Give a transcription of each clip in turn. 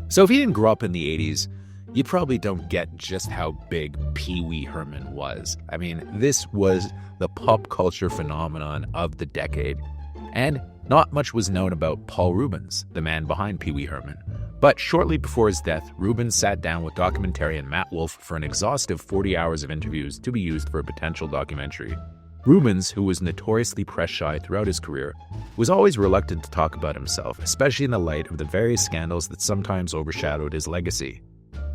So if you didn't grow up in the 80s, you probably don't get just how big Pee-wee Herman was. I mean, this was the pop culture phenomenon of the decade. And not much was known about Paul Reubens, the man behind Pee-wee Herman. But shortly before his death, Reubens sat down with documentarian Matt Wolf for an exhaustive 40 hours of interviews to be used for a potential documentary. Reubens, who was notoriously press-shy throughout his career, was always reluctant to talk about himself, especially in the light of the various scandals that sometimes overshadowed his legacy.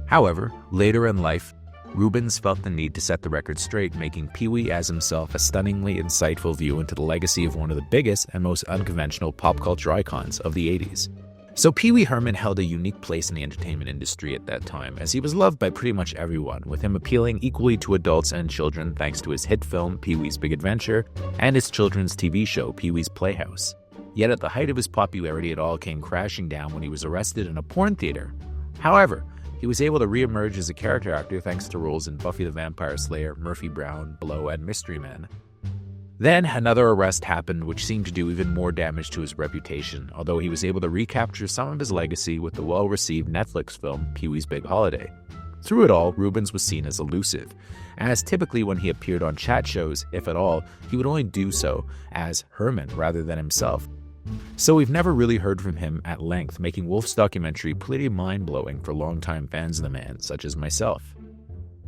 However, later in life, Reubens felt the need to set the record straight, making Pee-wee as himself a stunningly insightful view into the legacy of one of the biggest and most unconventional pop culture icons of the 80s. So Pee-wee Herman held a unique place in the entertainment industry at that time, as he was loved by pretty much everyone, with him appealing equally to adults and children thanks to his hit film Pee-wee's Big Adventure and his children's TV show Pee-wee's Playhouse. Yet at the height of his popularity, it all came crashing down when he was arrested in a porn theater. However, he was able to re-emerge as a character actor thanks to roles in Buffy the Vampire Slayer, Murphy Brown, Blow, and Mystery Men. Then another arrest happened which seemed to do even more damage to his reputation, although he was able to recapture some of his legacy with the well-received Netflix film Pee-wee's Big Holiday. Through it all, Reubens was seen as elusive, as typically when he appeared on chat shows, if at all, he would only do so as Herman rather than himself. So we've never really heard from him at length, making Wolf's documentary pretty mind-blowing for longtime fans of the man, such as myself.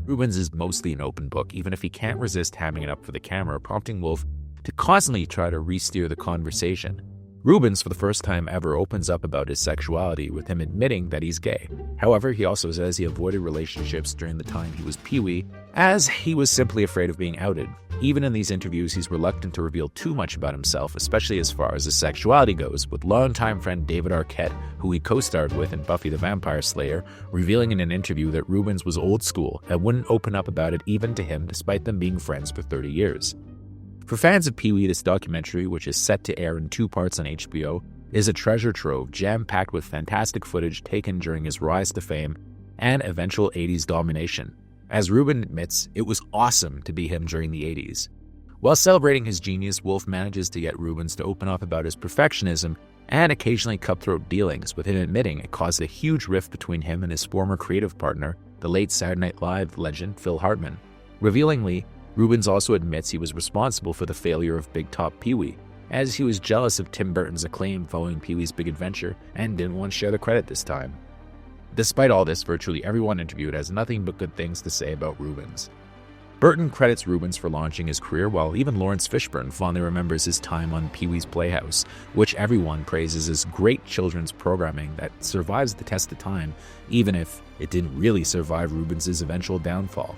Reubens is mostly an open book, even if he can't resist hamming it up for the camera, prompting Wolf to constantly try to re-steer the conversation. Reubens, for the first time ever, opens up about his sexuality, with him admitting that he's gay. However, he also says he avoided relationships during the time he was Pee-wee, as he was simply afraid of being outed. Even in these interviews, he's reluctant to reveal too much about himself, especially as far as his sexuality goes, with longtime friend David Arquette, who he co-starred with in Buffy the Vampire Slayer, revealing in an interview that Reubens was old school and wouldn't open up about it even to him despite them being friends for 30 years. For fans of Pee-wee, this documentary, which is set to air in 2 parts on HBO, is a treasure trove jam-packed with fantastic footage taken during his rise to fame and eventual 80s domination. As Reubens admits, it was awesome to be him during the 80s. While celebrating his genius, Wolf manages to get Reubens to open up about his perfectionism and occasionally cutthroat dealings, with him admitting it caused a huge rift between him and his former creative partner, the late Saturday Night Live legend Phil Hartman. Revealingly, Reubens also admits he was responsible for the failure of Big Top Pee-wee, as he was jealous of Tim Burton's acclaim following Pee-wee's Big Adventure and didn't want to share the credit this time. Despite all this, virtually everyone interviewed has nothing but good things to say about Reubens. Burton credits Reubens for launching his career, while even Lawrence Fishburne fondly remembers his time on Pee-wee's Playhouse, which everyone praises as great children's programming that survives the test of time, even if it didn't really survive Reubens' eventual downfall.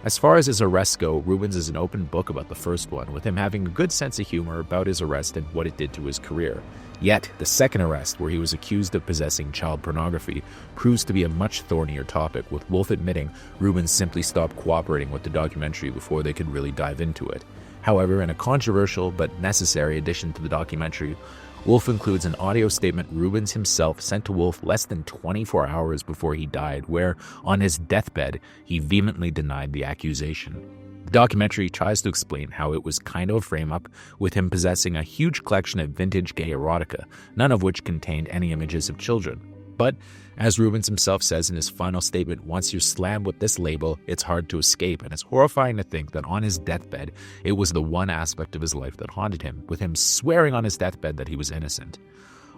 As far as his arrests go, Reubens is an open book about the first one, with him having a good sense of humor about his arrest and what it did to his career. Yet, the second arrest, where he was accused of possessing child pornography, proves to be a much thornier topic, with Wolf admitting Reubens simply stopped cooperating with the documentary before they could really dive into it. However, in a controversial but necessary addition to the documentary, Wolf includes an audio statement Reubens himself sent to Wolf less than 24 hours before he died, where, on his deathbed, he vehemently denied the accusation. The documentary tries to explain how it was kind of a frame-up, with him possessing a huge collection of vintage gay erotica, none of which contained any images of children. But, as Reubens himself says in his final statement, once you're slammed with this label, it's hard to escape, and it's horrifying to think that on his deathbed, it was the one aspect of his life that haunted him, with him swearing on his deathbed that he was innocent.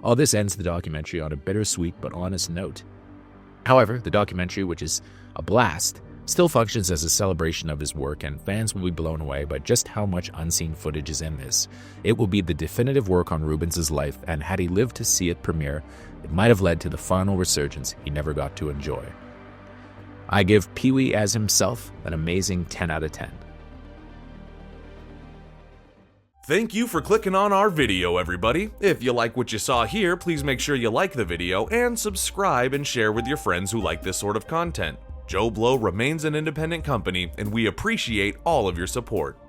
All this ends the documentary on a bittersweet but honest note. However, the documentary, which is a blast, still functions as a celebration of his work, and fans will be blown away by just how much unseen footage is in this. It will be the definitive work on Reubens' life, and had he lived to see it premiere, it might have led to the final resurgence he never got to enjoy. I give Pee-wee as himself an amazing 10 out of 10. Thank you for clicking on our video, everybody. If you like what you saw here, please make sure you like the video and subscribe and share with your friends who like this sort of content. JoBlo remains an independent company, and we appreciate all of your support.